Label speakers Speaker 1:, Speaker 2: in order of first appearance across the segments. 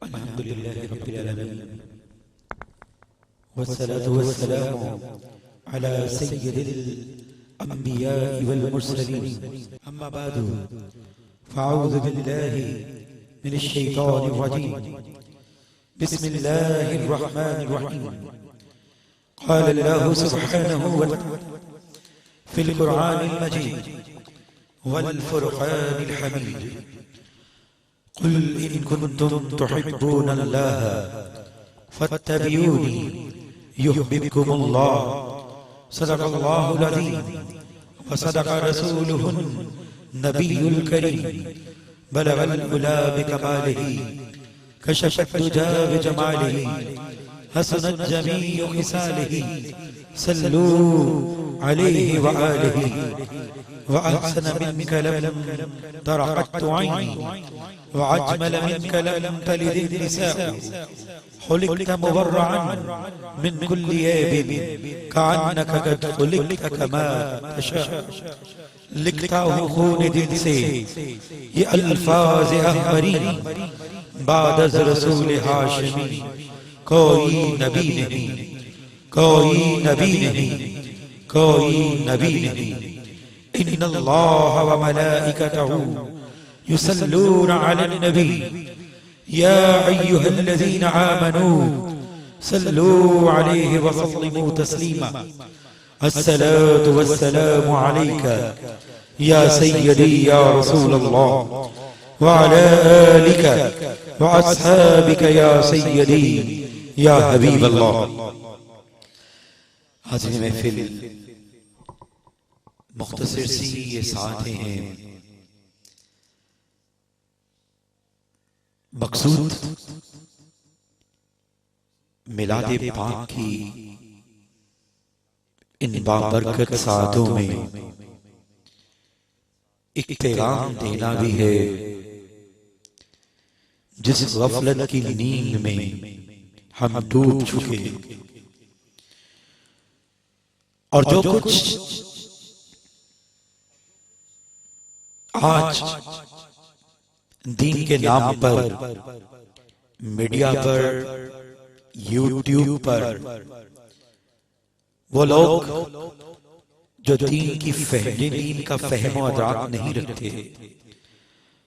Speaker 1: अल्हम्दुलिल्लाहि रब्बिल आलमीन वस्सलातु वस्सलामु अला सय्यिदिल अंबिया'i वल मुरसलीन अम्मा बादु फ़अऊज़ु बिल्लाहि मिनश शैतानिर रजीम बिस्मिल्लाहिर रहमानिर रहीम क़ाल अल्लाहु सुब्हानहु व तआला फ़िल क़ुरआनिल मजीद वल फ़ुरक़ानिल हमीद क़ुल इन कुन्तुम तुहिब्बूनल्लाह फत्तबिऊनी युहब्बिकुमुल्लाह सदक़ल्लाहुल अज़ीम व सदक़ रसूलुहुन नबियुल करीम बलगल उला बिकमालिही कशफ़त दुजा बिजमालिही हसनत जमीउ खिसालिही सल्लू अलैहि व आलिही व अहसन मिनक लम तरक़त ऐनी व अजमल मिनक लम तलिद निसाअ खुलिक़त मुबर्रअन मिन कुल्लि ऐबिन कअन्नक क़द खुलिक़त कमा तशा। लिखता हूँ खून दिल से ये अल्फाज़ अहमरी बाद रसूल हाशिमी कोई नबी नहीं, कोई नबी नहीं, कोई नबी नहीं। इन्नल्लाह व मलाइकतहु युसल्लूना अलन नबी या अय्युहल्लज़ीना आमनू सल्लू अलैहि व सल्लिमू तस्लीमा। अस्सलातु वस्सलामु अलैका या सय्यदी या रसूलल्लाह व अला आलिका व अस्हाबिका या सय्यदी या हबीबल्लाह। हाज़िर महफिल, मुख्तसर सी ये साथें हैं। मकसूद मिलादे पाक की इन बाबरकत साथों में एक पैगाम देना भी है। जिस गफलत की नींद में हम डूब चुके और जो कुछ आज दीन के नाम पर मीडिया पर, यूट्यूब पर वो लोग जो दीन की दीन का फहम और अदराक नहीं रखते,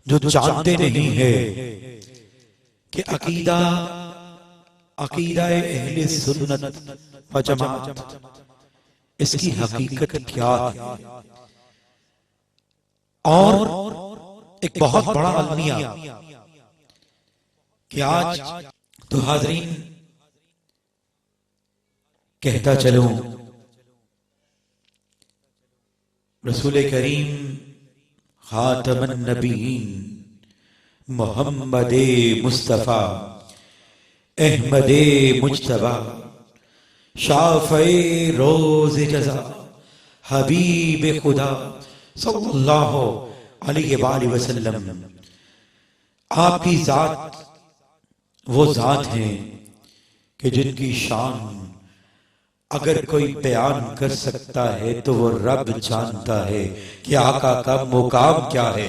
Speaker 1: जो जानते नहीं है कि अकीदा अहले सुन्नत व जमात इसकी हकीकत क्या है। और एक बहुत बड़ा अलमिया कि आज तो हाज़रीन कहता चलूं, रसूल करीम खातमन नबीयीन मोहम्मदे मुस्तफा अहमदे मुज्तबा शाफ़े रोज़ जज़ा हबीब खुदा सल्लल्लाहु अलैहि वसल्लम। आपकी जात वो जात है कि जिनकी शान अगर कोई बयान कर सकता है तो वो रब जानता है कि आका का मुकाम क्या है,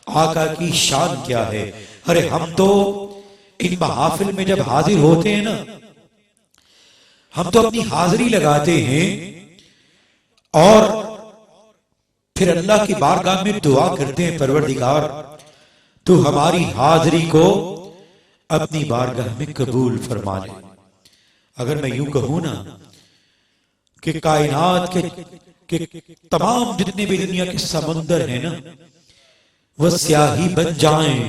Speaker 1: आका की शान क्या है। अरे हम तो इन महफिल में जब हाजिर होते हैं ना, हम तो अपनी हाजिरी लगाते हैं और फिर अल्लाह की बारगाह में दुआ करते हैं, परवरदिगार तू हमारी हाजिरी को अपनी बारगाह में कबूल फरमा ले। अगर मैं यूं कहूं ना कि कायनात के तमाम जितने भी दुनिया के समुंदर हैं ना, वो स्याही बन जाएं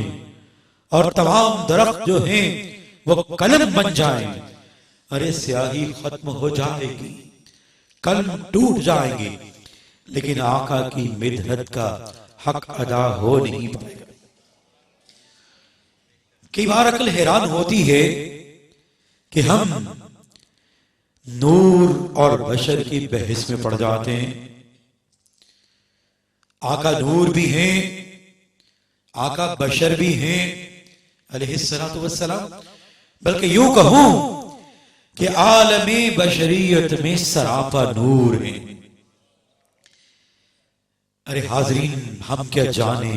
Speaker 1: और तमाम दरख्त जो हैं वो कलम बन जाएं, अरे स्याही खत्म हो जाएगी, कलम टूट जाएंगे, लेकिन आका की मिदहत का हक अदा हो नहीं पाएगा। कई बार अक्ल हैरान होती है कि हम नूर और बशर की बहस में पड़ जाते हैं। आका नूर भी हैं, आका बशर भी हैं अलैहिस्सलातु वस्सलाम, बल्कि यूं कहूं कि आलमे बशरियत में सरापा नूर है। अरे हाजरीन, हम क्या जाने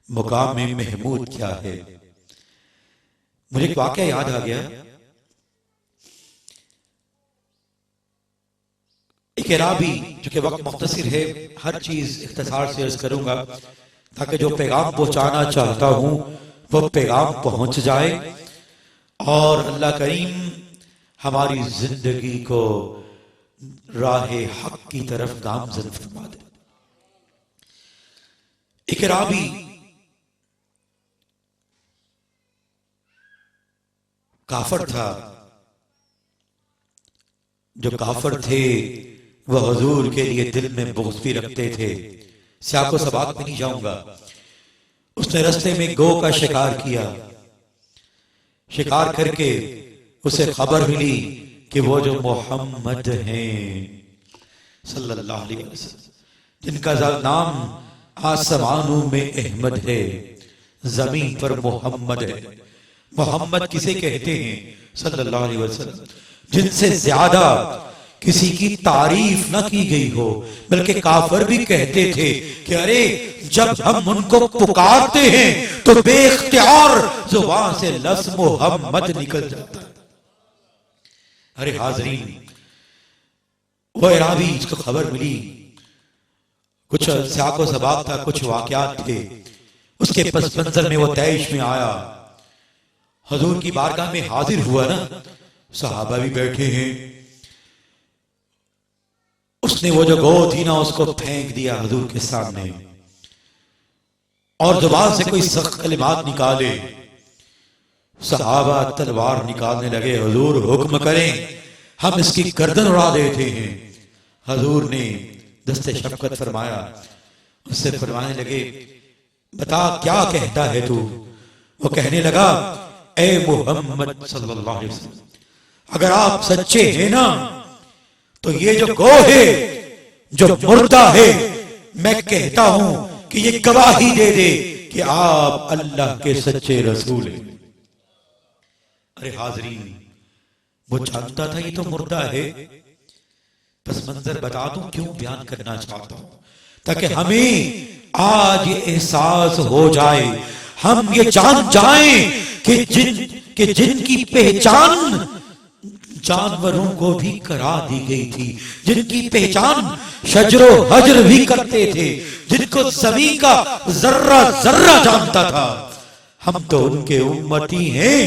Speaker 1: मुकाम महमूद क्या है। मुझे एक वाकया याद आ गया। एक अराबी, जो कि वक्त मुख्तसर है, हर चीज इख्तिसार से अर्ज करूंगा ताकि जो पैगाम पहुंचाना चाहता हूं वो पैगाम पहुंच जाए और अल्लाह करीम हमारी जिंदगी को राह हक की तरफ गामजन फरमा दे। एक अराबी काफर था। जो काफर थे वह हुजूर के लिए दिल में बुग़्ज़ भी रखते थे। सियाको सबाक में नहीं जाऊंगा। उसने रास्ते में गौ का शिकार किया। शिकार करके उसे खबर मिली कि वो जो मोहम्मद हैं सल्लल्लाहु अलैहि वसल्लम, जिनका नाम आसमानों में अहमद है, जमीन पर मोहम्मद है। मोहम्मद किसे कहते हैं? सल्लल्लाहु अलैहि वसल्लम, जिनसे ज्यादा किसी की तारीफ न की गई हो। बल्कि काफिर भी कहते थे कि अरे जब हम उनको पुकारते हैं तो बेख्तियार जुबान से लफ्ज़ मोहम्मद निकल जाता है। अरे हाज़रीन, वो अराबी जिसको खबर मिली, कुछ सियाको सबाक था, कुछ वाकयात थे, उसके पस मंजर में वो तैश में आया, हुजूर की बारगाह में हाजिर हुआ ना। सहाबा भी बैठे हैं। उसने वो जो गौ थी ना उसको फेंक दिया हुजूर के सामने और जुबान से कोई सख्त कलिमात निकाले। सहाबा तलवार निकालने लगे, हुजूर हुक्म करें, हम इसकी गर्दन उड़ा देते हैं। हुजूर ने दस्ते शफकत फरमाया, उससे फरमाने लगे, बता क्या कहता है तू? वो कहने लगा, ए मोहम्मद सल्लल्लाहु अलैहि वसल्लम, अगर आप सच्चे हैं ना तो ये जो गौ है, जो मुर्दा है, मैं कहता हूं कि ये गवाही दे दे कि आप अल्लाह के सच्चे रसूल हैं। अरे हाज़रीन, वो जानता था ये तो मुर्दा है। बस मंजर बता दूं क्यों बयान करना चाहता हूं, ताकि हमें आज ये एहसास हो जाए, हम ये जान जाएं कि जिनकी पहचान जानवरों को भी करा दी गई थी, जिनकी पहचान शजरो हजर भी करते थे, जिनको ज़मीन का जर्रा जर्रा जानता था, हम तो उनके उम्मती हैं।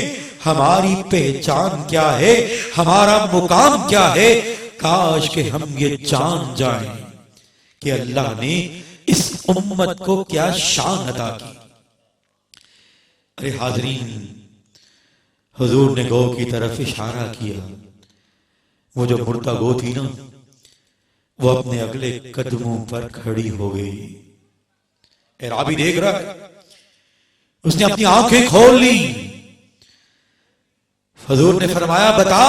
Speaker 1: हमारी पहचान क्या है, हमारा मुकाम क्या है? काश के हम ये जान जाएं कि अल्लाह ने इस उम्मत को क्या शान अता की। अरे हाज़रीन, हुजूर ने गौ की तरफ इशारा किया। वो जो मुर्दा गौ थी ना, वो अपने अगले कदमों पर खड़ी हो गई। अराबी देख रहा है, उसने अपनी आंखें खोल ली। हुजूर ने फरमाया, बता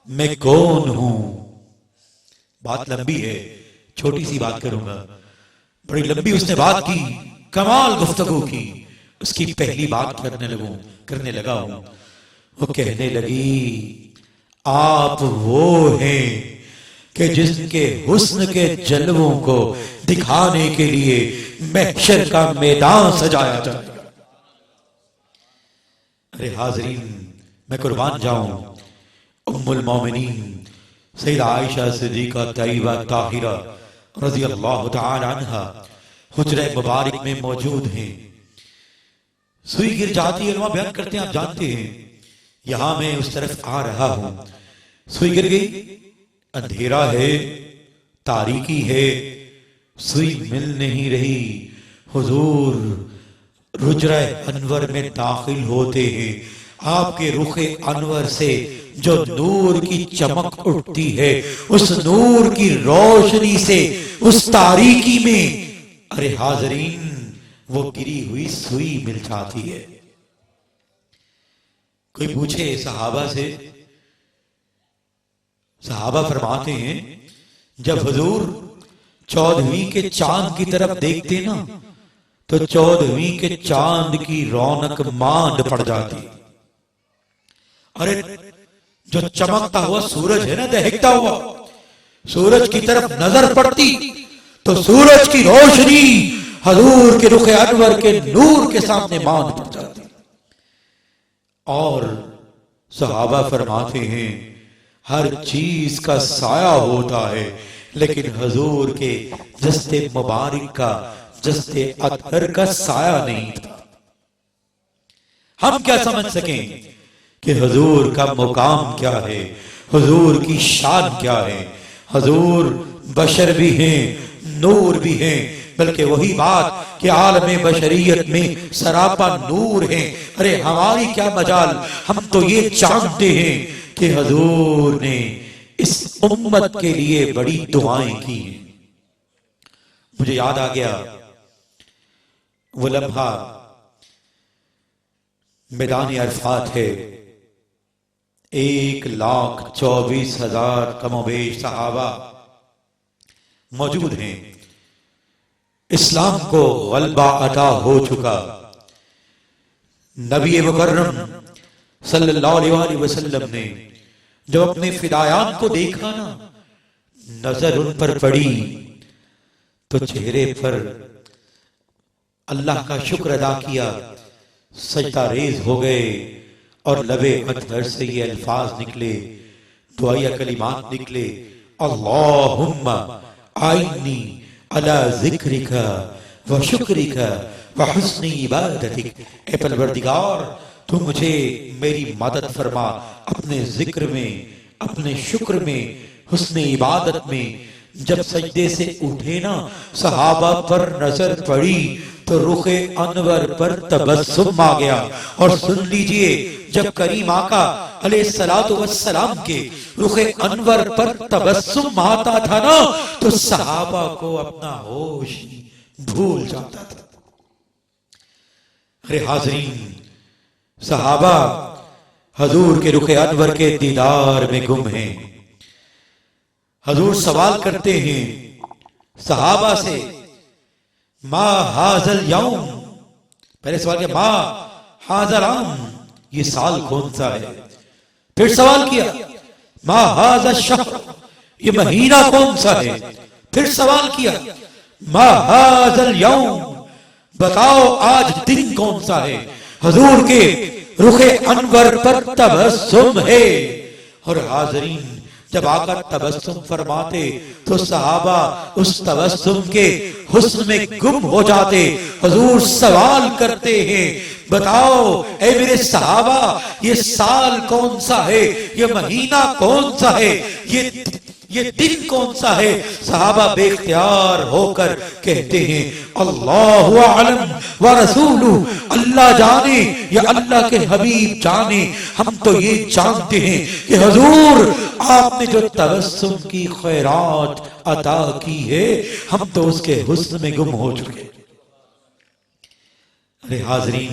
Speaker 1: मैं कौन हूं। बात लंबी है, छोटी सी बात करूंगा। बड़ी लंबी उसने बात की, कमाल गुफ्तगू की। उसकी पहली बात करने लगा हूं। वो कहने लगी, आप वो हैं कि जिसके हुस्न के जलवों को दिखाने के लिए महशर का मैदान सजाया जाएगा। अरे हाज़रीन, मैं कुर्बान जाऊं, उम्मुल मोमिनीन सैयदा आयशा सिद्दीक़ा तय्यबा ताहिरा रज़ियल्लाहु तआला अन्हा हुजरे मुबारक में मौजूद हैं। सुई गिर जाती है, उलमा बयान करते हैं, आप जानते हैं। यहां मैं उस तरफ आ रहा हूं, सुई गिर गई, अंधेरा है, तारीकी है, सुई मिल नहीं रही। हुजूर रुजरा अनवर में दाखिल होते हैं। आपके रुखे अनवर से जो नूर की चमक उठती है, उस नूर की रोशनी से उस तारीकी में, अरे हाज़रीन, वो गिरी हुई सुई मिल जाती है। कोई पूछे सहाबा से, सहाबा फरमाते हैं, जब हुजूर 14वीं के चांद की तरफ देखते ना तो 14वीं के चांद की रौनक मांड पड़ जाती। अरे जो चमकता हुआ सूरज है ना, दहकता हुआ सूरज की तरफ नजर पड़ती तो सूरज की रोशनी हुजूर के रुखे अनवर के नूर के सामने मांड पड़ जाती। और सहाबा फरमाते हैं हर चीज का साया होता है, लेकिन हुजूर के जस्ते मुबारक का, जस्ते अतहर का साया नहीं था। हम क्या समझ सकें कि हुजूर का मुकाम क्या है, हुजूर की शान क्या है। हुजूर बशर भी हैं, नूर भी हैं, बल्कि वही बात कि आलम बशरियत में सरापा नूर है। अरे हमारी क्या मजाल, हम तो ये जानते हैं कि हुजूर ने इस उम्मत के लिए बड़ी दुआएं की हैं। मुझे याद आ गया वो लम्हा, मैदान अरफात है, 1,24,000 कमोबेश सहाबा मौजूद हैं। इस्लाम को गलबा अता हो चुका। नबी मुकर्रम सल्लल्लाहु अलैहि वसल्लम ने जब अपने फिदायान को देखा ना, नजर उन पर पड़ी तो चेहरे पर अल्लाह का शुक्र अदा किया, सजदा रेज हो गए और लबे अतहर से ये अल्फाज निकले, दुआया कलिमात निकले, अल्लाहुम्मा आइन्नी अला जिक्रिका व शुक्रिका व हुस्नी इबादतिक। ऐ परवरदिगार, तू मुझे मेरी मदद फरमा अपने जिक्र में, अपने शुक्र में, हुस्ने इबादत में। जब सजदे से उठे ना, सहाबा पर नजर पड़ी तो रुखे अनवर पर तबस्सुम आ गया। और सुन लीजिए, जब करीम आका अलैहिस्सलातु वस्सलाम के रुखे अनवर पर तबस्सुम आता था ना, तो सहाबा को अपना होश भूल जाता था। अरे हाज़रीन, सहाबा हजूर के रुखे अनवर के दीदार में गुम हैं। हजूर सवाल करते हैं सहाबा से, मा हाजल यौम, पहले सवाल किया मा हाजल आम, ये साल कौन सा है। फिर सवाल किया मा हाजल शहर, ये महीना कौन सा है। फिर सवाल किया मा हाजल यौम, बताओ आज दिन कौन सा है। हजूर के रुखे अनवर पर तबस्सुम है। और हाजरीन, जब आका तबस्सुम फरमाते तो सहाबा उस तबस्सुम के हुस्न में गुम हो जाते। हुजूर सवाल करते हैं, बताओ ऐ मेरे सहाबा, ये साल कौन सा है, ये महीना कौन सा है, ये दिन कौन सा है। सहाबा बेख्तियार होकर कहते हैं अल्लाहु आलम व रसूलु, अल्लाह जाने या अल्लाह के हबीब जाने। हम तो ये जानते हैं कि हुजूर आपने जो तबस्सुम की खैरात अता की है, हम तो उसके हुस्न में गुम हो चुके। अरे हाजरीन,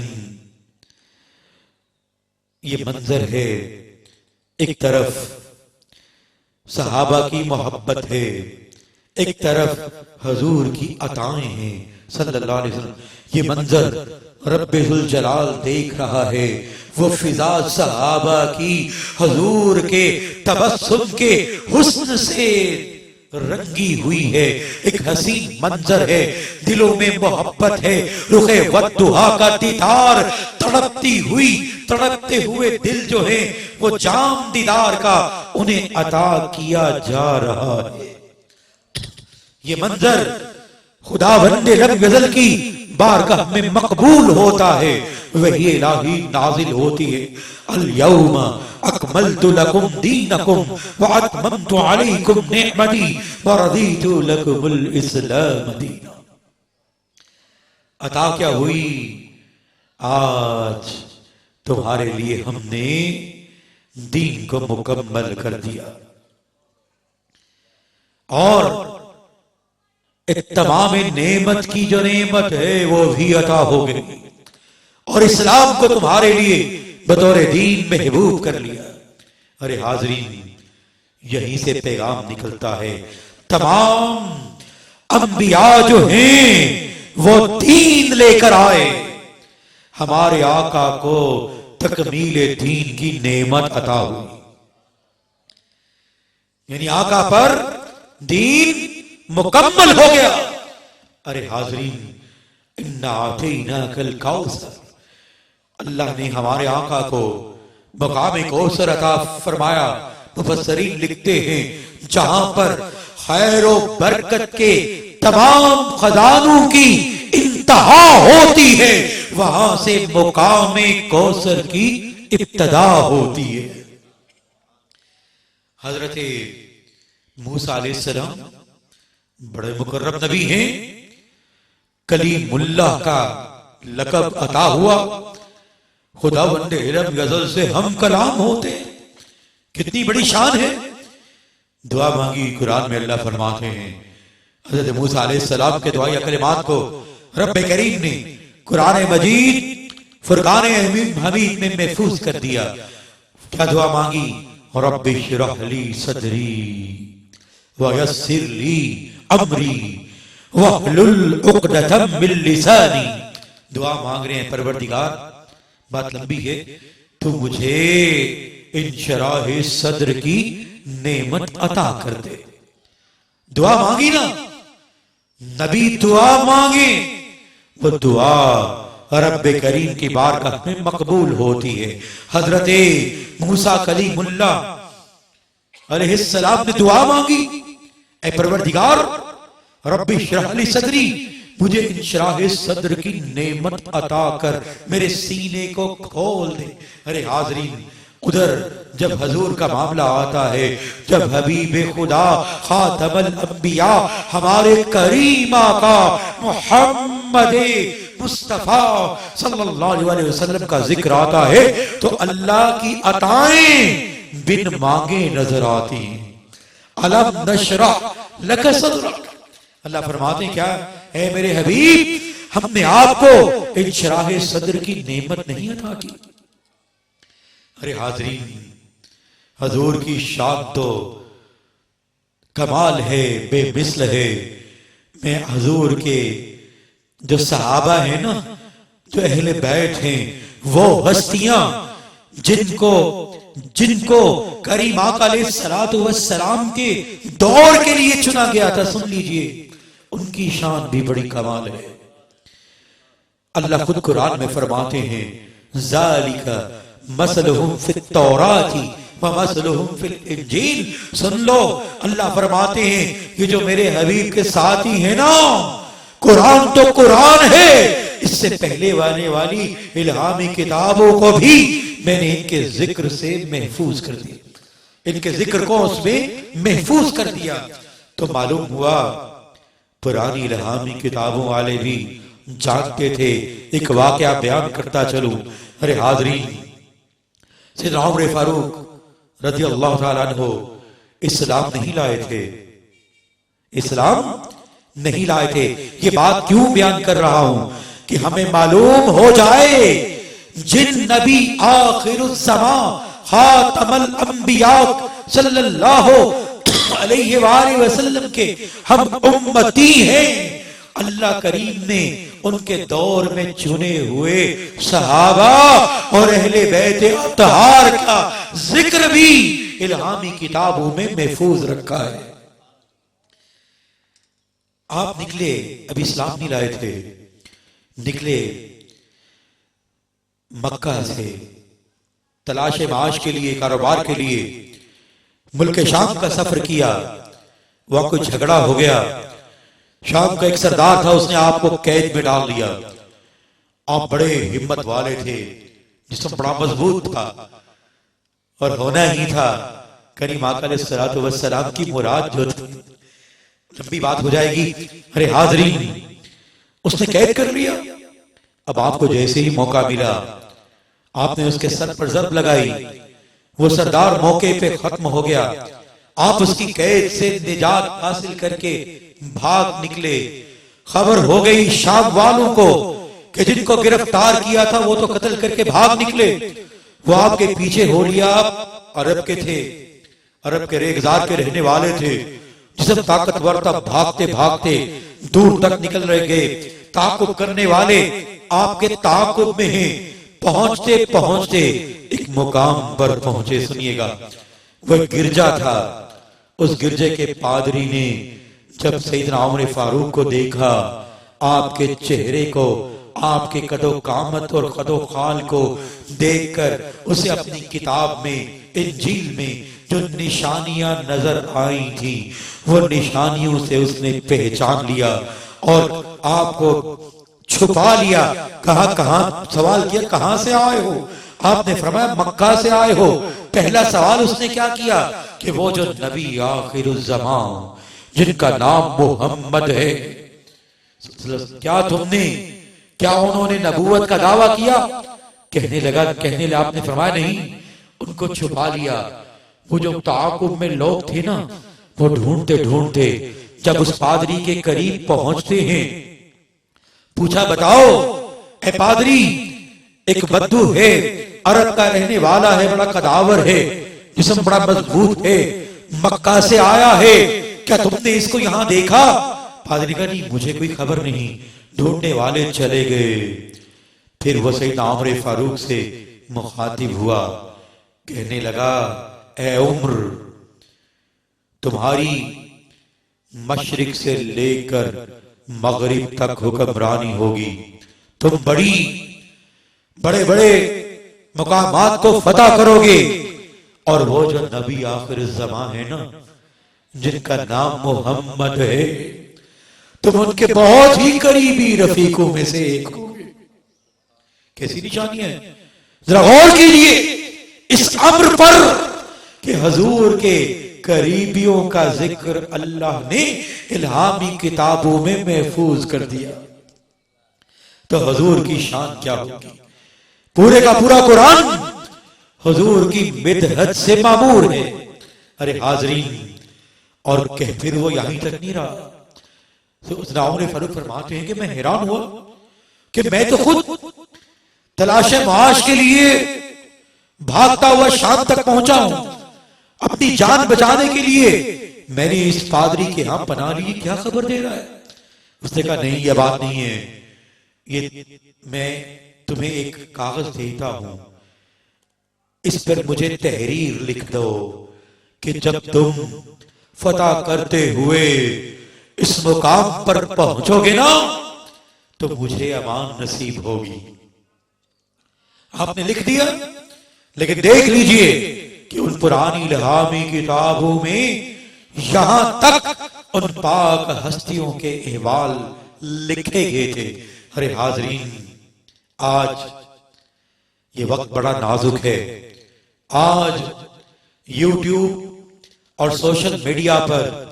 Speaker 1: ये मंजर है, एक तरफ सहाबा की मोहब्बत है, एक तरफ हुजूर की अताएं हैं सल्लल्लाहु अलैहि वसल्लम। ये मंजर रब्बे जुल जलाल देख रहा है, वो फिजा सहाबा की हुजूर के तबस्सुम के हुस्न से रंगी हुई है। एक हसीन मंजर है, दिलों में मोहब्बत है। रुखे वद्दुहा का दीदार, तड़पते हुए दिल जो है वो जाम दीदार का उन्हें अता किया जा रहा है। ये मंजर खुदा बंदे लब गजल की बारगाह में मकबूल होता है, वही इलाही नाजिल होती है। अल यौमा अकमलतु लकुम दीनकुम व अतममतु अलैकुम निअमती व रदीतु लकुमुल इस्लाम दीना। अता क्या हुई, आज तुम्हारे लिए हमने दीन को मुकम्मल कर दिया और तमाम नेमत की जो नेमत है वो भी अता हो गई और इस्लाम को तुम्हारे लिए बतौर दीन महबूब कर लिया। अरे हाजरीन, यहीं से पैगाम निकलता है, तमाम अंबिया जो हैं वो दीन लेकर आए। हमारे आका को तकमीले दीन की नेमत अता हुई, यानी आका पर दीन मुकम्मल हो गया। अरे हाजरीन, इन्ना आतैनाकल कौसर, अल्लाह ने हमारे आका को मकाम कौसर अता फरमाया। मुफस्सरीन लिखते हैं जहां पर खैर और बरकत के तमाम खजानों की इंतहा होती है, वहां से मकाम कौसर की इब्तदा होती है। हजरत मूसा अलैहिस्सलाम बड़े मुकर्रम नबी हैं, कलीमुल्लाह का लक़ब अता हुआ। खुदावंद इल्म गजल से हम कलाम होते, कितनी बड़ी शान है। दुआ मांगी, कुरान में अल्लाह फरमाते हैं हजरत मूसा अलैहिस्सलाम के दुआ कलिमात को रब्बे करीम ने कुरान मजीद फुरकान हमीद में महफूज कर दिया। क्या दुआ मांगी? रब्बि इश्रह ली सदरी वयस्सिर ली अमरी वहलुल उक़दतम मिन लिसानी। दुआ मांग रहे हैं, परवरदिगार बात लंबी है, तू मुझे इंशराह सद्र की नेमत अता कर दे। दुआ मांगी ना, नबी दुआ मांगे, वो दुआ रब्बे करीम की बारगाह में मकबूल होती है। हजरत मूसा कलीमुल्लाह अलैहिस्सलाम ने दुआ मांगी, ऐ परवरदिगार रब्बी इश्रह ली सदरी, मुझे इंशराह सद्र की नेमत अता कर, मेरे सीने को खोल दे। अरे हाजरीन, उधर जब हजूर का मामला आता है, जब हबीब खुदा खातमुल अंबिया हमारे करीम आका मुहम्मद मुस्तफा सल्लल्लाहु अलैहि वसल्लम का जिक्र आता है, तो अल्लाह की अताएं बिन मांगे नजर आती हैं। अलम नशरह लक सदरक, अल्लाह फरमाते क्या, ऐ मेरे हबीब, हमने आपको इंशराह सद्र की नेमत नहीं अता की। अरे हाजरीन, हजूर की शान तो कमाल है, बेमिसल है। मैं हजूर के जो सहाबा है ना, जो अहले बैत हैं, वो हस्तियां जिनको करीम आका अलैहिस्सलातु वस्सलाम के दौर के लिए चुना गया था, सुन लीजिए, उनकी शान भी बड़ी कमाल है। अल्लाह खुद कुरान में फरमाते हैं, ज़ालिका मसलुहुम फित तौराती व मसलुहुम फिल इंजील। सुन लो, अल्लाह फरमाते हैं कि जो मेरे हबीब के साथी है ना, कुरान तो कुरान है, इससे पहले आने वाली इल्हामी किताबों को भी मैंने इनके जिक्र से महफूज कर दिया, इनके जिक्र को उसमें महफूज कर दिया। तो मालूम हुआ पुरानी इल्हामी किताबों वाले भी जानते थे। एक वाकया बयान करता चलूं। अरे हाजरीन, सैयदना उमर फारूक रज़ियल्लाहु ताला अन्हु इस्लाम नहीं लाए थे, इस्लाम नहीं लाए थे। ये बात क्यों बयान कर रहा हूं कि हमें मालूम हो जाए, जिन नबी आखिरुज़ ज़मा खातमुल अंबिया सल्लल्लाहु अलैहि वसल्लम के हम उम्मती हैं, अल्लाह करीम ने उनके दौर में चुने हुए सहाबा और अहले बैत अतहार का जिक्र भी इल्हामी किताबों में महफूज रखा है। आप निकले, अभी इस्लाम नहीं लाए थे, निकले मक्का से तलाश माश के लिए, कारोबार के लिए मुल्क शाम का सफर किया। वहां कोई झगड़ा हो गया, शाम का एक सरदार था, उसने आपको कैद में डाल दिया। आप बड़े हिम्मत वाले थे, जिस्म बड़ा मजबूत था और होना ही था करीम आका अलैहिस्सलातु वस्सलाम की मुराद जो थी। लंबी बात हो जाएगी। अरे हाजरीन, उसने कैद कर लिया। अब आपको जैसे ही मौका मिला, आपने उसके सर पर जर्ब लगाई, वो सरदार मौके पे खत्म हो गया। आप उसकी कैद से निजात हासिल करके भाग निकले। खबर हो गई शाम वालों को कि जिनको गिरफ्तार किया था वो तो कत्ल करके भाग निकले। वो आपके पीछे हो लिया। आप अरब के थे, अरब के रेगजार के रहने वाले थे, जिसम ताकतवर था, भागते भागते दूर तक निकल रहे गए। ताकुब करने वाले आपके ताकुब में हैं। पहुंचते पहुंचते एक मुकाम पर पहुंचे। सुनिएगा, वह गिरजा था। उस गिरजे के पादरी ने जब सैयदना उमर फारूक को देखा, आपके चेहरे को आपके कदो कामत और कदो खाल को देखकर उसे अपनी किताब में, इंजील में जो निशानियां नजर आई थी, वो निशानियों से उसने पहचान लिया और आपको छुपा लिया। कहां सवाल किया, कहां से आए हो? आपने फरमाया मक्का से आए हो। पहला सवाल उसने क्या किया कि वो जो नबी आखिरुज़्ज़मान जिनका नाम मोहम्मद है, क्या उन्होंने नबूवत का दावा किया? कहने लगा आपने फरमाया नहीं, उनको छुपा लिया। वो जो ताक़ुब में लोग थे ना, वो ढूंढते ढूंढते जब उस पादरी के करीब पहुंचते हैं, पूछा बताओ ए पादरी, एक बद्दू है, अरब का रहने वाला है, बड़ा कदावर है, जिस्म बड़ा मजबूत है, मक्का से आया है, क्या तुमने इसको यहां देखा? पादरी का नहीं, मुझे कोई खबर नहीं। ढूंढने वाले चले गए। फिर वो सैयदना उमर फारूक से मुखातिब हुआ, कहने लगा ए उम्र, तुम्हारी मशरिक से लेकर मगरिब तक हुक्मरानी होगी, तुम बड़े बड़े मुकामात को फतह करोगे, और वो जो नबी आखिर ज़मां है ना, जिनका नाम मोहम्मद है, तुम उनके बहुत ही करीबी रफीकों में से एक होगे। कैसी निशानी है, जरा गौर कीजिए इस अम्र पर कि हुजूर के करीबियों का जिक्र अल्लाह ने इल्हामी किताबों में महफूज कर दिया, तो हुजूर की शान क्या होगी। पूरे का पूरा कुरान हुजूर की मिदहत से मामूर है। अरे हाजरीन, और फिर वो यहीं तक नहीं रहा, तो उमर फारूक फरमाते हैं कि मैं हैरान हुआ कि मैं तो खुद तलाशे माश के लिए भागता हुआ शाम तक पहुंचा हूं, अपनी जान बचाने के लिए मैंने इस पादरी के यहां पनाह ली, क्या खबर दे रहा है? उसने कहा नहीं, यह बात नहीं है, ये मैं तुम्हें एक कागज देता हूं, इस पर मुझे तहरीर लिख दो कि जब तुम फतह करते हुए इस मुकाम पर पहुंचोगे ना, तो मुझे अमान नसीब होगी। आपने लिख दिया, लेकिन देख लीजिए कि उन पुरानी इल्हामी किताबों में यहां तक उन पाक हस्तियों के अहवाल लिखे गए थे। अरे हाजरीन, आज ये वक्त बड़ा नाजुक है। आज यूट्यूब और सोशल मीडिया पर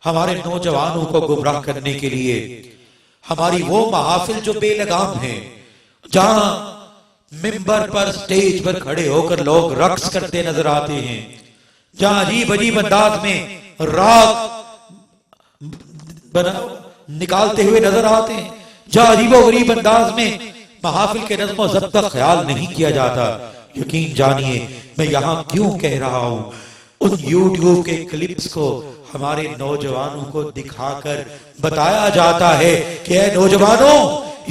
Speaker 1: हमारे नौजवानों को गुमराह करने के लिए हमारी वो महाफिल जो बेलगाम है, जहां मिंबर पर, स्टेज पर खड़े होकर लोग रक्स करते नजर आते हैं, जहां अजीब अजीब अंदाज में राग निकालते हुए नजर आते हैं, जहां अजीबो गरीब अंदाज में महाफिल के नज़्म ज़ब्त का ख्याल नहीं किया जाता। यकीन जानिए मैं यहां क्यों कह रहा हूं, उन यूट्यूब के क्लिप्स को हमारे नौजवानों को दिखाकर बताया जाता है कि ऐ नौजवानों,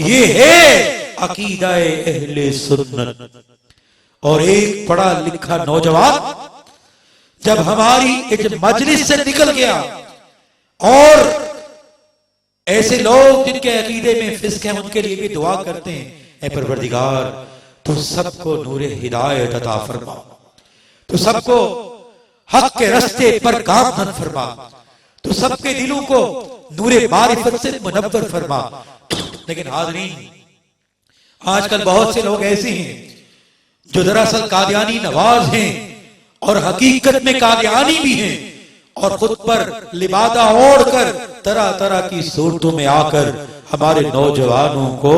Speaker 1: ये है अकीदाए अहले सुन्नत। और एक पढ़ा लिखा नौजवान जब हमारी एक मजलिस से निकल गया, और ऐसे लोग जिनके अकीदे में फिस्क है उनके लिए भी दुआ करते हैं, ऐ परवरदिगार तो सबको नूरे हिदायत अता फरमा, तो सबको हक के रास्ते पर गामजन फरमा, तो सबके दिलों को नूरे मारिफत से मुनव्वर फरमा। लेकिन हाज़रीन, आजकल बहुत से लोग ऐसे हैं जो दरअसल कादियानी नवाज हैं और हकीकत में कादियानी भी हैं, और खुद पर लिबादा ओढ़कर तरह तरह की सूरतों में आकर हमारे नौजवानों को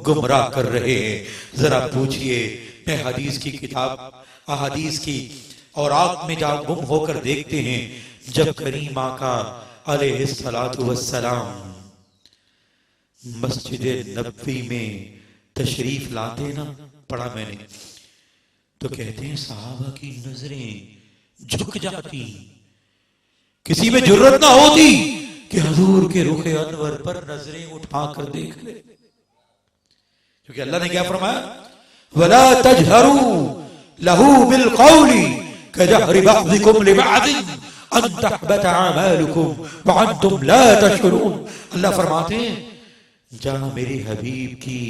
Speaker 1: गुमराह कर रहे हैं। जरा पूछिए, मैं हदीस की किताब, अहादीस की और आग में जा गुम होकर देखते हैं, जब करीम आका अलैहिस्सलातु वस्सलाम मस्जिद नबवी में तशरीफ लाते ना, पढ़ा मैंने, तो कहते हैं सहाबा की नजरें झुक जाती, किसी में जुर्रत ना होती कि हुजूर के रुखे अनवर पर नजरें उठाकर देख ले, क्योंकि अल्लाह ने क्या फरमाया, वला तजहरू लहू बिल कौली कजहरि बअदिकुम लिबअदिन अन तहबत अमालुकुम व अंतुम ला तशउरून। अल्लाह फरमाते हैं जहां मेरे हबीब की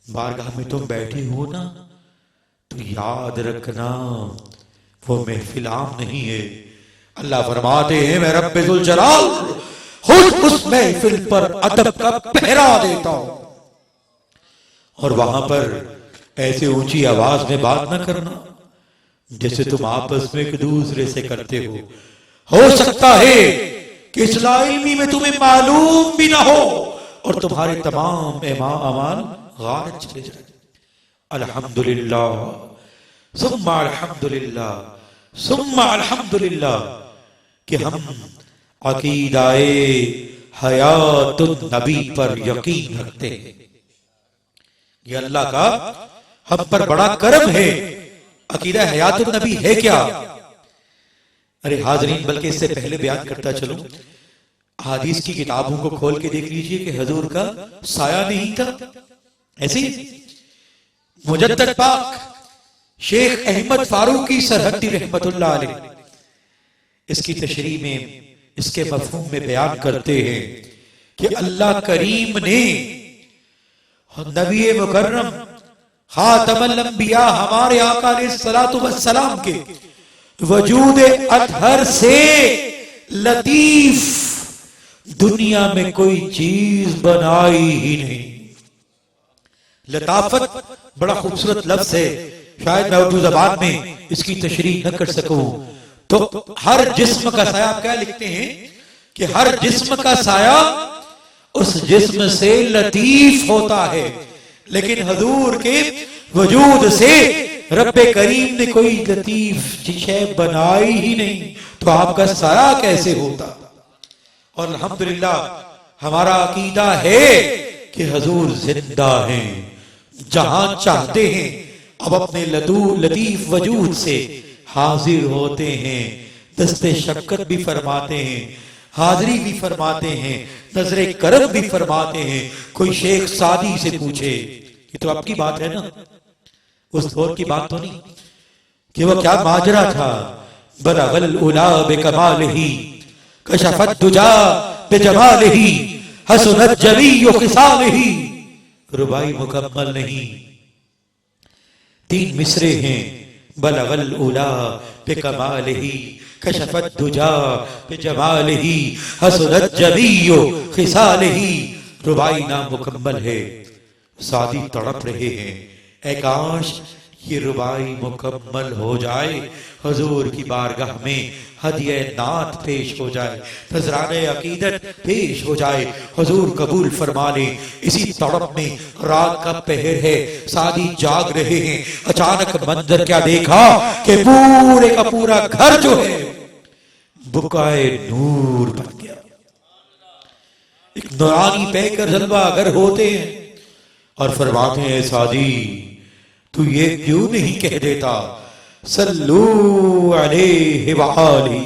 Speaker 1: बारगाह में तुम बैठे हो ना, तो याद रखना वो महफिल आम नहीं है। अल्लाह फरमाते हैं मैं रब्बे जुल जलाल खुद उस महफिल पर अदब का पहरा देता हूं, और वहां पर ऐसे ऊंची आवाज में बात ना करना जैसे तुम आपस में एक दूसरे से करते हो सकता है कि इस लाइल्मी में तुम्हें मालूम भी ना हो और तुम्हारे तमाम अमाल गारत चले जाए। अल्हम्दुलिल्लाह सुम्मा अल्हम्दुलिल्लाह सुम्मा अल्हम्दुलिल्लाह कि हम अकीदाए हयातुन नबी पर यकीन रखते हैं। ये अल्लाह का हम पर बड़ा करम है। अकीदा हयातुन नबी है क्या? अरे हाजरीन, बल्कि इससे पहले बयान करता चलूं, हदीस की किताबों को खोल के देख लीजिए कि हजूर का साया नहीं था। ऐसे मुजद्दद पाक शेख अहमद फारूकी सरहदी रहमतुल्लाह अलैह इसकी तशरीह में इसके मफहूम में बयान करते हैं कि अल्लाह करीम ने नबी मुकर्रम खातमुल अंबिया हमारे आका अलैहिस्सलातु वस्सलाम के वजूद अतहर से लतीफ दुनिया में कोई चीज बनाई ही नहीं। लताफत बड़ा खूबसूरत लफ्ज है, शायद मैं उर्दू जबान में इसकी तशरीह न कर सकूं। तो हर जिस्म का साया, क्या लिखते हैं कि हर जिस्म का साया उस जिस्म से लतीफ होता है, लेकिन हजूर के वजूद से रब्बे करीम ने कोई लतीफ शय बनाई ही नहीं, तो आपका साया कैसे होता? और अल्हम्दुलिल्लाह हमारा अकीदा है कि हजूर जिंदा हैं, जहां चाहते हैं अब अपने लतीफ वजूद से हाजिर होते हैं, दस्ते शक्कत भी फरमाते हैं, हाजिरी भी फरमाते हैं, नजरे करम भी फरमाते हैं। कोई शेख सादी से पूछे, ये तो आपकी बात है ना, उस दौर की बात तो नहीं कि वो क्या माजरा था। बलगल उला बिकमालिही कशफत दुजा बिजमालिही हसनत जमीउ खिसालिही। रुबाई मुकम्मल नहीं, 3 मिसरे हैं। बलगल उला बिकमालिही कशफत दुजा बिजमालिही हसनत जमीउ खिसालिही। रुबाई नामुकम्मल है, सादी तड़प रहे हैं, एकाश ये रुबाई मुकम्मल हो जाए, हजूर की बारगाह में हदिये नात पेश हो जाए, नजराने अकीदत पेश हो जाए, हजूर कबूल फरमा ले। इसी तड़प में रात का पहर है, सादी जाग रहे हैं। अचानक मंजर क्या देखा कि पूरे का पूरा घर जो है बुकाए नूर बन गया। एक नूरानी पैकर जलवा अगर होते हैं और फरमाते हैं सादी तू ये क्यों नहीं कह देता सल्लू अलैहि व आलिही।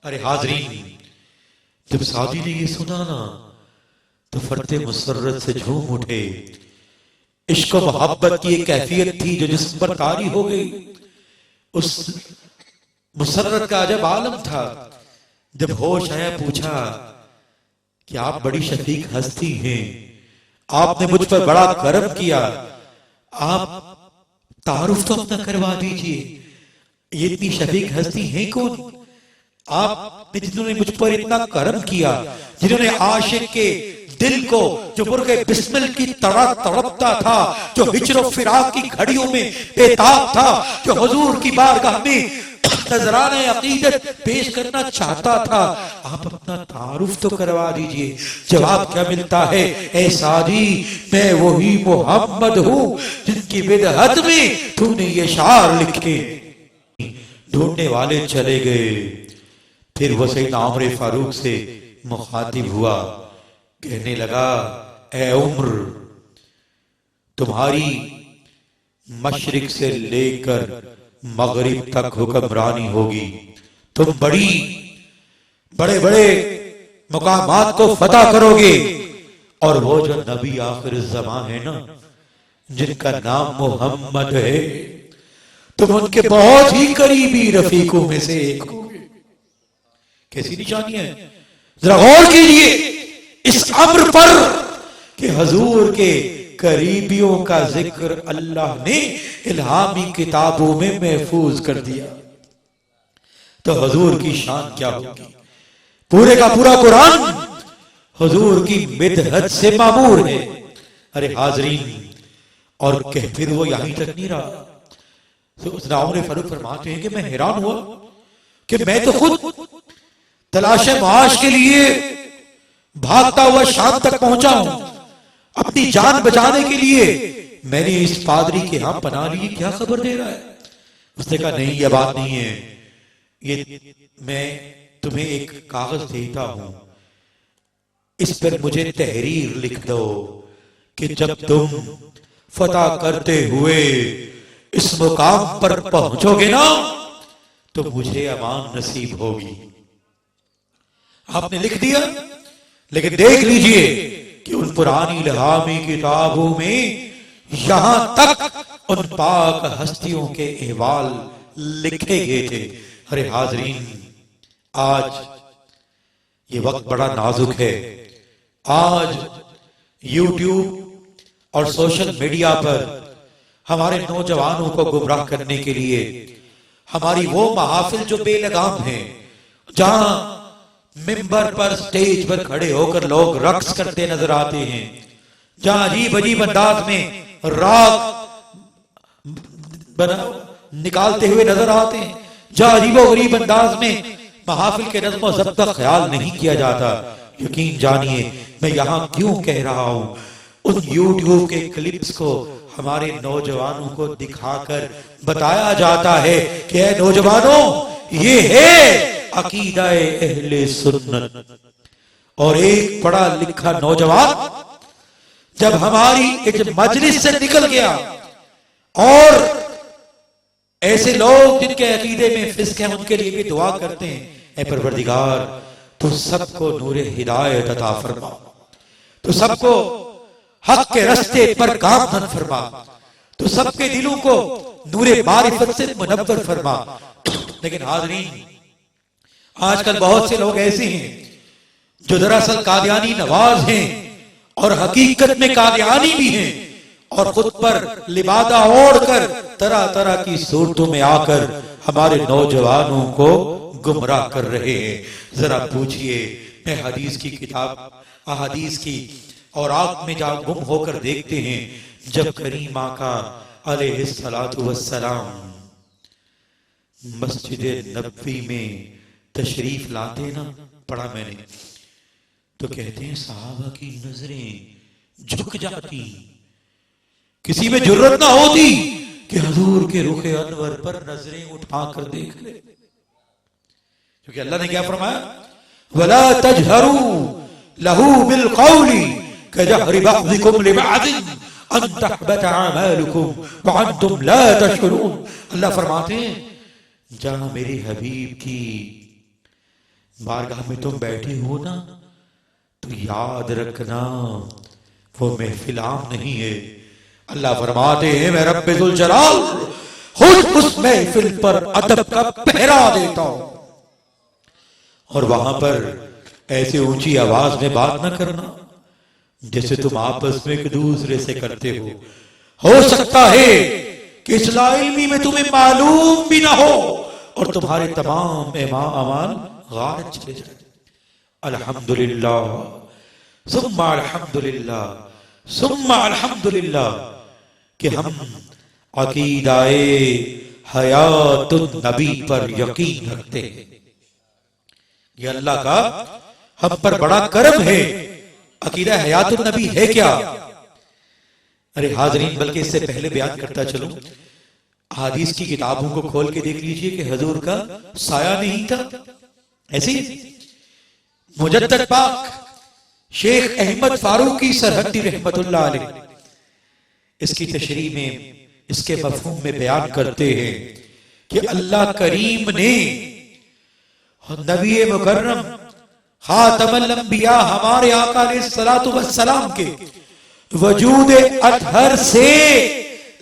Speaker 1: अरे हाजरीन, जब सादी ने ये सुना ना तो फरते मुसर्रत से झूम उठे। इश्क और मोहब्बत की एक कैफियत थी जो जिस्म पर तारी हो गई। उस मुसर्रत का अजब आलम था। जब होश आया पूछा कि आप बड़ी शफीक हस्ती हैं, आपने मुझ पर बड़ा करम किया, आप तारुफ तो अपना करवा दीजिए, ये इतनी शफीक हस्ती है कौन? आपने जिन्होंने मुझ पर इतना करम किया, जिन्होंने आशिक के दिल को जो मुर्गे बिस्मिल की तरह तड़पता था, जो हिजर फिराक की घड़ियों में बेताब था, जो हुजूर की बारगाह में नजराने अकीदत पेश करना चाहता था, आप अपना तारुफ तो करवा दीजिए। जवाब क्या मिलता है? ऐ सादी, मैं वही मोहम्मद हूं जिनकी बिदअत में तूने ये शार लिखे। ढूंढने वाले चले गए। फिर वो सैयदना उमर फारूक से मुखातिब हुआ, कहने लगा ए उम्र, तुम्हारी मशरिक से लेकर मगरिब तक हुक्मरानी होगी, तुम बड़े बड़े मुकामात को फतह करोगे, और वो जो नबी आखिर ज़मां है ना, जिनका नाम मोहम्मद है, तुम उनके बहुत ही करीबी रफीकों में से एक होगे। कैसी निशानी है, जरा गौर कीजिए। इस अम्र पर कि हजूर के करीबियों का जिक्र अल्लाह ने इल्हामी किताबों में महफूज कर दिया, तो हजूर की शान क्या होगी। पूरे का पूरा कुरान हजूर की मिदहत से मामूर है। अरे हाजरीन, और कह फिर वो यहीं तक नहीं रहा। तो उमर फारूक फरमाते हैं कि मैं हैरान हुआ कि मैं तो खुद तलाश माश के लिए भागता हुआ शाम तक पहुंचा हूं, अपनी जान बचाने के लिए मैंने इस पादरी के यहां पना ली, क्या खबर दे रहा है। उसने कहा नहीं, यह बात नहीं है, ये मैं तुम्हें एक कागज देता हूं, इस पर मुझे तहरीर लिख दो कि जब तुम फतह करते हुए इस मुकाम पर पहुंचोगे ना तो मुझे अमान नसीब होगी। आपने लिख दिया, लेकिन देख लीजिए कि उन पुरानी इल्हामी किताबों में यहां तक उन पाक हस्तियों के अहवाल लिखे गए थे। अरे हाजरीन, आज ये वक्त बड़ा नाजुक है। आज यूट्यूब और सोशल मीडिया पर हमारे नौजवानों को गुमराह करने के लिए हमारी वो महाफिल जो बेलगाम है, जहां मिंबर पर स्टेज पर खड़े होकर लोग रक्स करते नजर आते हैं, जहां अजीब अजीब अंदाज में राग निकालते हुए नजर आते हैं, जहां अजीबो गरीब अंदाज में महाफिल के नज़्म व ज़ब्त का ख्याल नहीं किया जाता। यकीन जानिए मैं यहां क्यों कह रहा हूं, उन यूट्यूब के क्लिप्स को हमारे नौजवानों को दिखाकर बताया जाता है कि ऐ नौजवानों, ये है अकीदा अहले सुन्नत। और एक पढ़ा लिखा नौजवान जब हमारी इस मजलिस से निकल गया और ऐसे लोग जिनके अकीदे में फिस्क है उनके लिए भी दुआ करते हैं, ऐ परवरदिगार तो सबको नूरे हिदायत अता फरमा, तो सबको हक के रास्ते पर गामजन फरमा, तो सबके दिलों को नूरे मारिफत से मुनव्वर फरमा। लेकिन हाज़रीन, आजकल बहुत से लोग ऐसे हैं जो दरअसल कादियानी नवाज हैं और हकीकत में कादियानी भी हैं और खुद पर लिबादा ओढ़कर तरह तरह की सूरतों में आकर हमारे नौजवानों को गुमराह कर रहे हैं। जरा पूछिए, मैं हदीस की किताब अहादीस की और आग में जा गुम होकर देखते हैं, जब करीम आका अलैहिस्सलातु वस्सलाम मस्जिद नबवी में तशरीफ लाते ना, पढ़ा मैंने, तो कहते हैं सहाबा की नजरें झुक जाती, किसी में जुर्रत ना होती कि हुजूर के रुखे अनवर पर नजरें उठाकर देख ले, क्योंकि अल्लाह ने क्या फरमाया, वला तजहरू लहू बिल कौली कजहरि बअदिकुम लिबअदिन अन तहबत अमालुकुम व अंतुम ला तशउरून। अल्लाह फरमाते हैं, जहां मेरे हबीब की बारगाह में तुम बैठे हो ना, तो याद रखना वो महफिल आम नहीं है। अल्लाह फरमाते हैं, मैं रब्बे जुल जलाल खुद उस महफिल पर अदब का पहरा देता हूं, और वहां पर ऐसे ऊंची आवाज में बात ना करना जैसे तुम आपस में एक दूसरे से करते हो सकता है कि इस लाइल्मी में तुम्हें मालूम भी ना हो और तुम्हारे तमाम अमाल गायब चले जाए। अल्हम्दुलिल्लाह सुम्मा अल्हम्दुलिल्लाह सुम्मा अल्हम्दुलिल्लाह कि हम अकीदाए हयातुन नबी पर यकीन रखते हैं। ये अल्लाह का हम पर बड़ा करम है। अकीदा हयातुन नबी है क्या? अरे हाजरीन, बल्कि इससे पहले बयान करता चलूं, हदीस की किताबों को खोल के देख लीजिए कि हुजूर का साया नहीं था। ऐसी मुजद्दद पाक शेख अहमद फारूकी सरहदी रहमतुल्लाह अलैह इसकी तशरीह में, इसके मफहूम में बयान करते हैं कि अल्लाह करीम ने नबी मुकर्रम खातमुल अंबिया हमारे आका अलैहिस्सलातु वस्सलाम के वजूद अतहर से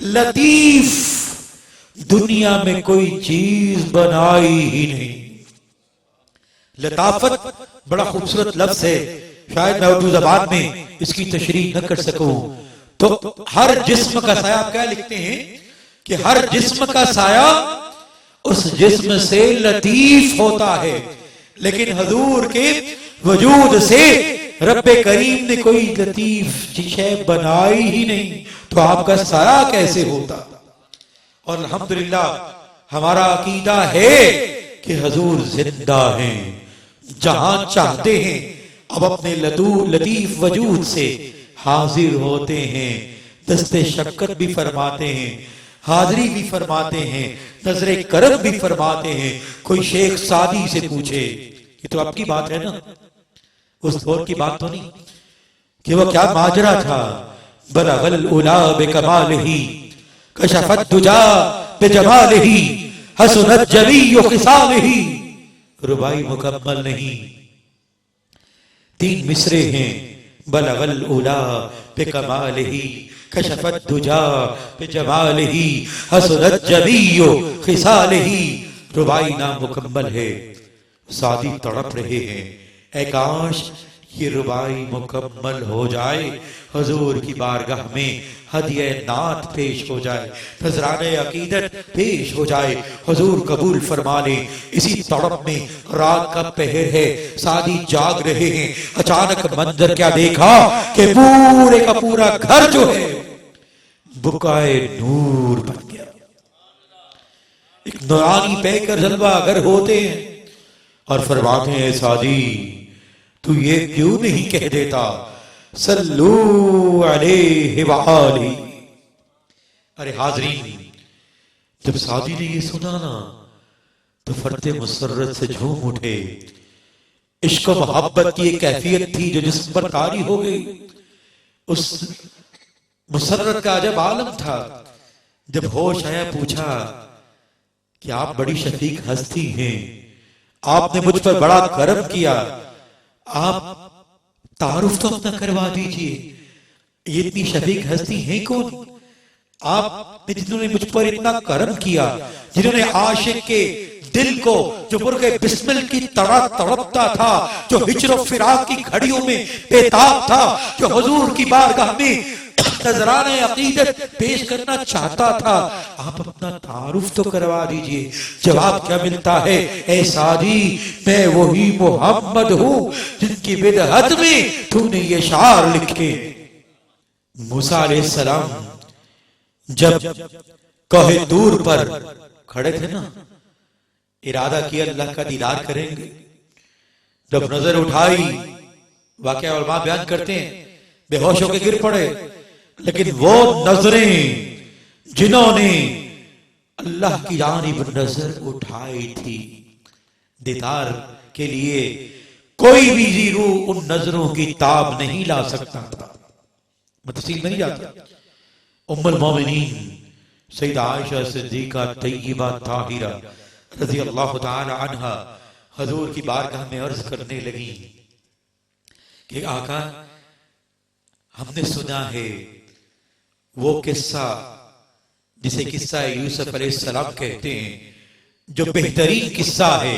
Speaker 1: लतीफ दुनिया में कोई चीज बनाई ही नहीं। लताफत बड़ा खूबसूरत लफ्ज है, शायद मैं उर्दू जबान में इसकी तशरीह न कर सकूं। तो हर जिस्म का साया, आप क्या लिखते हैं कि हर जिस्म का साया उस जिस्म से लतीफ होता है, लेकिन हजूर के वजूद से रब्बे करीम ने कोई लतीफ शय बनाई ही नहीं, तो आपका साया कैसे होता। और अल्हम्दुलिल्लाह हमारा अकीदा है कि हजूर जिंदा हैं, जहां चाहते हैं अब अपने लतीफ वजूद से हाजिर होते हैं, दस्ते शक्कत भी फरमाते हैं, हाजिरी भी फरमाते हैं, नजरे करम भी फरमाते हैं। कोई शेख सादी से पूछे, ये तो आपकी बात है ना, उस दौर की बात तो नहीं कि वो क्या माजरा था। बलगल उला बिकमालिही कशफत दुजा बिजमालिही हसनत जमीउ खिसालिही। रुबाई मुकम्मल नहीं, 3 मिसरे हैं। बलगल उला बिकमालिही कशफत दुजा बिजमालिही हसनत जमीउ खिसालिही। रुबाई नामुकम्मल है। सादी तड़प रहे हैं, ऐ काश ये रुबाई मुकम्मल हो जाए, हुजूर की बारगाह में हदिया नात पेश हो जाए, नजराने अकीदत पेश हो जाए, हुजूर कबूल फरमा ले। इसी तड़प में रात का पहर है, सादी जाग रहे हैं। अचानक मंजर क्या देखा कि पूरे का पूरा घर जो है बुकाए नूर बन गया। एक नूरानी पैकर जलवा घर होते हैं और फरमाते हैं, सादी तू ये क्यों नहीं कह देता सल्लू अलैहि व आलिही। अरे हाजरीन, जब सादी ने ये सुना ना तो फरते मुसर्रत से झूम उठे। इश्क व मोहब्बत की एक कैफियत थी जो जिस्म पर तारी हो गई। उस मुसर्रत का अजब आलम था। जब होश आया पूछा कि आप बड़ी शफीक हस्ती हैं, आपने मुझ पर बड़ा करम किया, आप तारुफ तो अपना करवा दीजिए, ये इतनी शफीक हस्ती है कौन? आपने जिन्होंने मुझ पर इतना करम किया, जिन्होंने आशिक के दिल को जो मुर्गे बिस्मिल की तरह तड़पता था, जो हिज्र और फिराक की घड़ियों में बेताब था, जो हुजूर की बारगाह में नजराने अकीदत पेश करना चाहता था, आप अपना तारुफ तो करवा दीजिए। जवाब क्या मिलता है, ऐ सादी मैं वही मोहम्मद हूं जिनकी बिदअत में तूने ये शार लिखे। मूसा अलैहिस्सलाम जब कहे दूर पर खड़े थे ना, इरादा किया अल्लाह का दीदार करेंगे। जब नजर उठाई, वाकया उलमा बयान करते हैं, बेहोश होकर गिर पड़े। लेकिन वो नजरें जिन्होंने अल्लाह की जानिब नजर उठाई थी दीदार के लिए, कोई भी जीरू उन नजरों की ताब नहीं ला सकता था। मैं तफसील में नहीं जाता। उम्मुल मोमिनीन सैयदा आयशा सिद्दीका तय्यबा ताहिरा रज़ी अल्लाह ताला अन्हा हुजूर की बारगाह में अर्ज करने लगी कि आका, हमने सुना है वो किस्सा जिसे किस्सा यूसुफ अलैहिस्सलाम कहते हैं, जो बेहतरीन किस्सा है,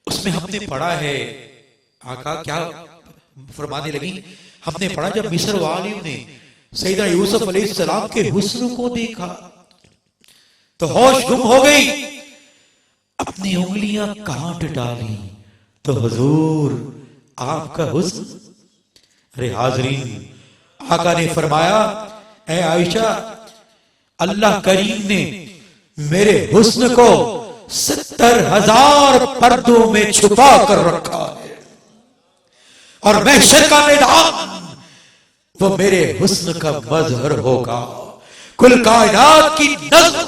Speaker 1: उसमें हमने पढ़ा है। आका क्या फरमाने लगी, हमने पढ़ा जब मिस्र वालियों ने सैयदा यूसुफ अलैहिस्सलाम के हुस्न को देखा तो होश गुम हो गई, अपनी उंगलियां काट डाली तो हुजूर आपका हुस्न। अरे हाजरीन, आका ने फरमाया, ऐ आयशा, अल्लाह करीम ने मेरे हुस्न को 70,000 पर्दों में छुपा कर रखा है और महशर का मैदान वो मेरे हुस्न का मजहर होगा। कुल कायनात की नज़र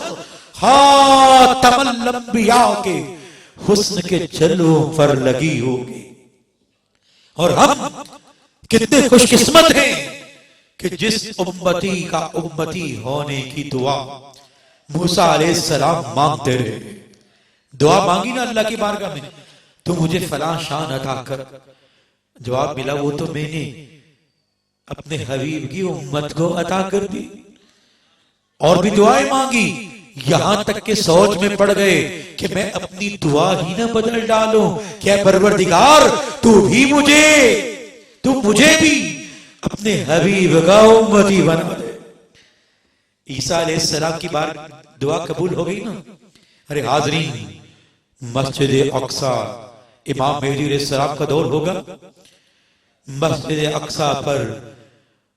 Speaker 1: खातमुल अंबिया के हुस्न के जलवों पर लगी होगी। और हम कितने खुशकिस्मत हैं कि जिस उम्मती का उम्मती होने की दुआ मूसा अलैहिस्सलाम मांगते रहे। दुआ मांगी ना अल्लाह की बारगाह में, तू मुझे फलां शान अता कर। जवाब मिला, वो तो मैंने अपने हबीब की उम्मत को अता कर दी। और भी दुआएं मांगी, यहां तक के सोच में पड़ गए कि मैं अपनी दुआ ही ना बदल डालूं। क्या परवरदिगार, तू भी मुझे तू मुझे भी अपने हबीब का उम्मती बना दे। ईसा अलैहिस्सलाम की बार दुआ कबूल हो गई ना। अरे हाजरीन, मस्जिद अक्सा इमाम मेहदी अलैहिस्सलाम का दौर होगा। मस्जिद अक्सा पर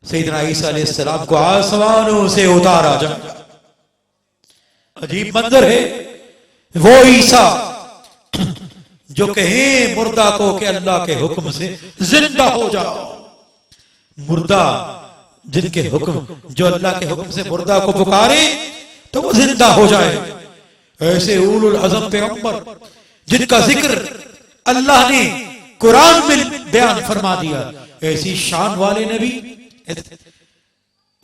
Speaker 1: सैयदना ईसा अलैहिस्सलाम को आसमानों से उतारा जाएगा। अजीब मंजर है। वो ईसा जो कहे मुर्दा को कि अल्लाह के हुक्म से जिंदा हो जाओ। मुर्दा जिनके हुक्म, जो अल्लाह के हुक्म से मुर्दा को पुकारे तो वो जिंदा हो जाए। ऐसे उलुल अज़म पैगंबर जिनका जिक्र अल्लाह ने कुरान में बयान फरमा दिया, ऐसी शान वाले नबी,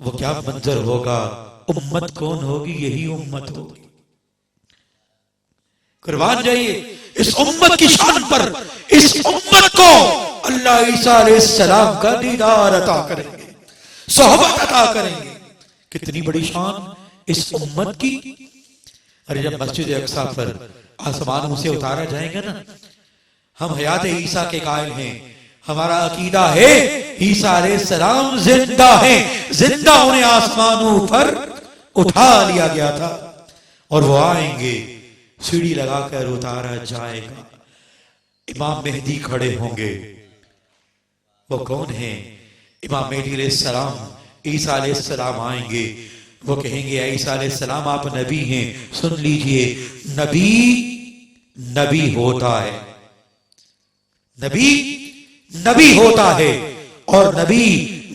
Speaker 1: वो क्या मंजर होगा। उम्मत कौन होगी? यही उम्मत होगी। कुर्बान जाइए इस उम्मत की शान पर। इस उम्मत को अल्लाह ईसा अलैहिस्सलाम का दीदार अता करेंगे, सोहबत अता करेंगे। कितनी बड़ी शान इस उम्मत की। अरे जब मस्जिद अक्सा पर आसमानों से उतारा जाएगा ना, हम हयात ईसा के कायल हैं। हमारा अकीदा है ईसा अलैहिस्सलाम जिंदा है। जिंदा उन्हें आसमानों पर उठा लिया गया था और वो आएंगे, सीढ़ी लगाकर उतारा जाएगा। इमाम मेहदी खड़े होंगे। वो कौन है? इमाम मेहदी अलैहिस्सलाम, ईसा अलैहिस्सलाम आएंगे। वो कहेंगे ईसा अलैहिस्सलाम आप नबी हैं। सुन लीजिए, नबी नबी होता है, नबी नबी होता है। और नबी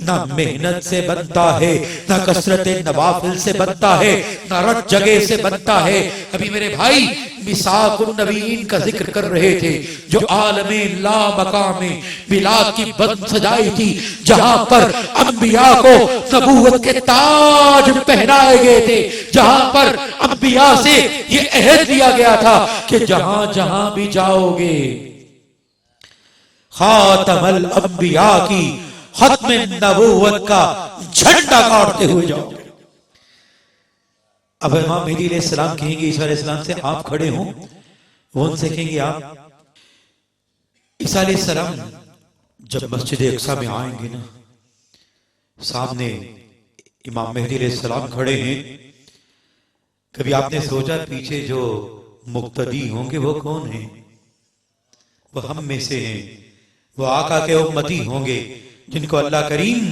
Speaker 1: ना मेहनत से बनता है, ना कसरत नवाफिल से बनता है, ना रट जगह से बनता है। अभी मेरे भाई मिसाकुन नबीन का जिक्र कर रहे थे, जो आलमे ला मकामे बिलाद की बंद सजाई थी, जहां पर अंबिया को नबूवत के ताज पहनाए गए थे, जहां पर अंबिया से ये अहद लिया गया था कि जहां जहां भी जाओगे खातमुल अंबिया की खत्म नबूवत का झंडा गाड़ते हुए जाओगे। अब इमाम मेहदी अलैहिस्सलाम कहेंगे ईसा अलैहिस्सलाम से आप खड़े हो, वो उनसे कहेंगे आप। ईसा अलैहिस्सलाम जब मस्जिद अक्सा में आएंगे ना, सामने इमाम मेहदी अलैहिस्सलाम खड़े हैं। कभी आपने सोचा पीछे जो मुक्तदी होंगे वो कौन है? वो हम में से हैं, वो आका के उम्मती होंगे जिनको अल्लाह करीम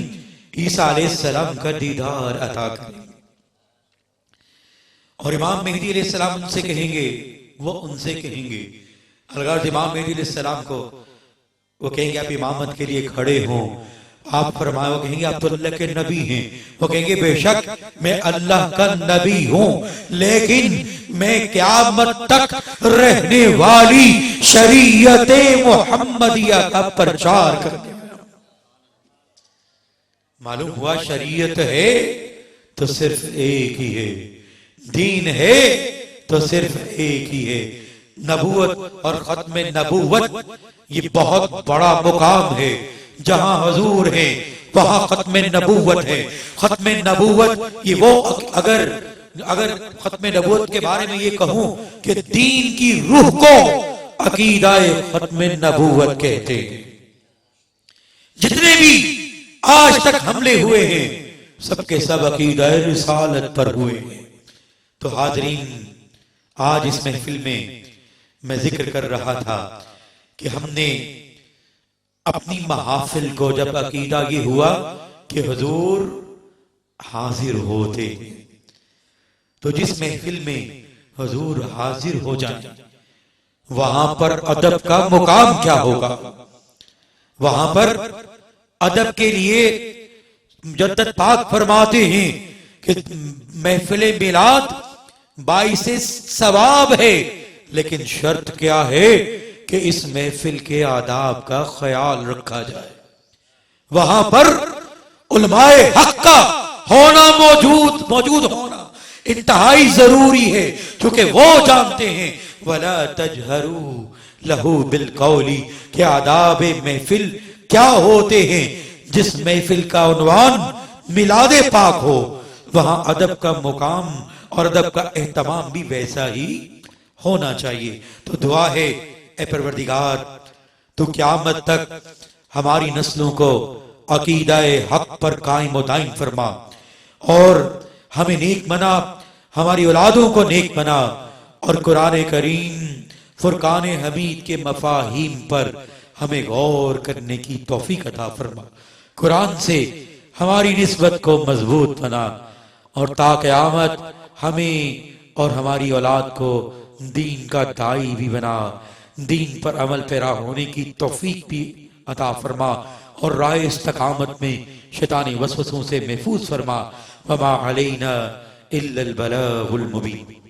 Speaker 1: ईसा अलैहिस्सलाम का दीदार अता करेंगे। और इमाम मेहदी अलैहिस्सलाम उनसे कहेंगे, वो उनसे कहेंगे, अलगार इमाम मेहदी अलैहिस्सलाम को वो कहेंगे आप इमामत के लिए खड़े हो, आप फरमाए। वो कहेंगे आप तो अल्लाह के नबी हैं। वो कहेंगे बेशक मैं अल्लाह का नबी हूं, लेकिन मैं क़यामत तक रहने वाली शरीयत मुहम्मदिया का प्रचार करने वाला। मालूम हुआ शरीयत है तो सिर्फ एक ही है, दीन है तो सिर्फ एक ही है। नबूवत और खत्म नबूवत ये बहुत बड़ा मुकाम है। जहां हुजूर है वहां खत्म नबूवत है। खत्म नबूवत ये वो, अगर खत्म नबूवत के बारे में ये कहूं कि दीन की रूह को अकीदाए खत्म नबूवत कहते हैं। जितने भी आज तक हमले हुए हैं सबके सब अकीदाए रिसालत पर हुए हैं। तो हाजरीन, आज इस महफिल में मैं जिक्र कर रहा था कि हमने अपनी महाफिल को जब अकीदा ये हुआ कि हुजूर हाजिर होते, तो जिस महफिल में हुजूर हाजिर हो जाए वहां पर अदब का मुकाम क्या होगा। वहां पर अदब के लिए मुजद्दद पाक फरमाते हैं कि महफिल मिलाद बाइसे सवाब है, लेकिन शर्त क्या है कि इस महफिल के आदाब का ख्याल रखा जाए। वहां पर उलमाए हक का होना मौजूद होना इंतहाई जरूरी है, क्योंकि वो जानते हैं वला तजहरू लहू बिल कौली के आदाब महफिल क्या होते हैं। जिस महफिल का उन्वान मिलादे पाक हो वहां अदब का मुकाम और अदब का एहतमाम भी वैसा ही होना चाहिए। तो दुआ है, ए परवरदिगार तू क़यामत तक हमारी नस्लों को अकीदाए हक पर कायम व दायम फरमा और हमें नेक बना, हमारी औलादों को नेक बना और कुरान करीम फुरकान हमीद के मफाहीम पर हमें गौर करने की तौफीक अता फरमा। कुरान से हमारी निस्बत को मजबूत बना और ता क़यामत हमें और हमारी औलाद को दीन का दाई भी बना, दीन पर अमल पैरा होने की तौफीक भी अता फरमा और राह इस्तकामत में शैतानी वसवसों से महफूज फरमा। वमा अलैना इल्लल बलागुल मुबीन।